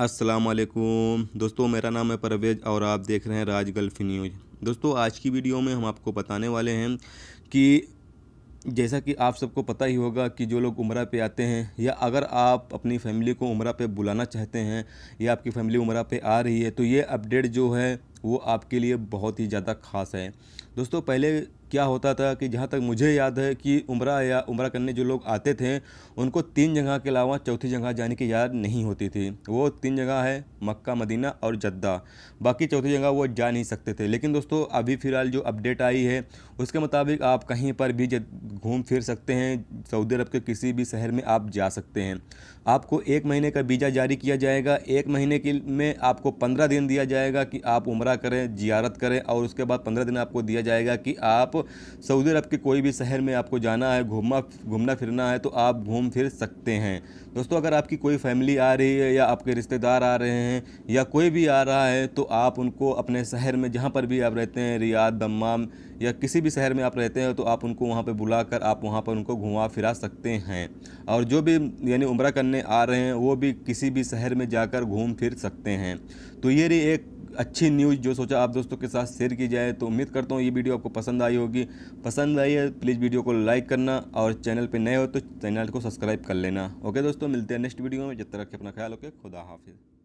अस्सलाम वालेकुम दोस्तों, मेरा नाम है परवेज़ और आप देख रहे हैं राज गल्फ़ न्यूज़। दोस्तों, आज की वीडियो में हम आपको बताने वाले हैं कि जैसा कि आप सबको पता ही होगा कि जो लोग उम्रा पे आते हैं या अगर आप अपनी फ़ैमिली को उम्रा पे बुलाना चाहते हैं या आपकी फ़ैमिली उम्रा पे आ रही है, तो ये अपडेट जो है वो आपके लिए बहुत ही ज़्यादा ख़ास है। दोस्तों, पहले क्या होता था कि जहाँ तक मुझे याद है कि उम्रा या उम्रा करने जो लोग आते थे, उनको 3 जगह के अलावा चौथी जगह जाने की याद नहीं होती थी। वो 3 जगह है मक्का, मदीना और जद्दा। बाकी चौथी जगह वो जा नहीं सकते थे। लेकिन दोस्तों, अभी फ़िलहाल जो अपडेट आई है उसके मुताबिक आप कहीं पर भी घूम फिर सकते हैं। सऊदी अरब के किसी भी शहर में आप जा सकते हैं। आपको 1 महीने का वीज़ा जारी किया जाएगा। 1 महीने के में आपको 15 दिन दिया जाएगा कि आप उम्रा करें, ज़ियारत करें, और उसके बाद 15 दिन आपको दिया जाएगा कि आप सऊदी अरब के कोई भी शहर में आपको जाना है, घूमना फिरना है, तो आप घूम फिर सकते हैं। दोस्तों, अगर आपकी कोई फैमिली आ रही है या आपके रिश्तेदार आ रहे हैं या कोई भी आ रहा है, तो आप उनको अपने शहर में जहाँ पर भी आप रहते हैं, रियाद, दम्माम या किसी भी शहर में आप रहते हैं, तो आप उनको वहाँ पे बुलाकर आप वहाँ पर उनको घुमा फिरा सकते हैं। और जो भी यानी उम्रा करने आ रहे हैं वो भी किसी भी शहर में जाकर घूम फिर सकते हैं। तो ये रही एक अच्छी न्यूज़ जो सोचा आप दोस्तों के साथ शेयर की जाए। तो उम्मीद करता हूँ ये वीडियो आपको पसंद आई होगी। पसंद आई है प्लीज़ वीडियो को लाइक करना और चैनल पे नए हो तो चैनल को सब्सक्राइब कर लेना। ओके दोस्तों, मिलते हैं नेक्स्ट वीडियो में। जब तक रखें अपना ख्याल, ओके, खुदा हाफिज़।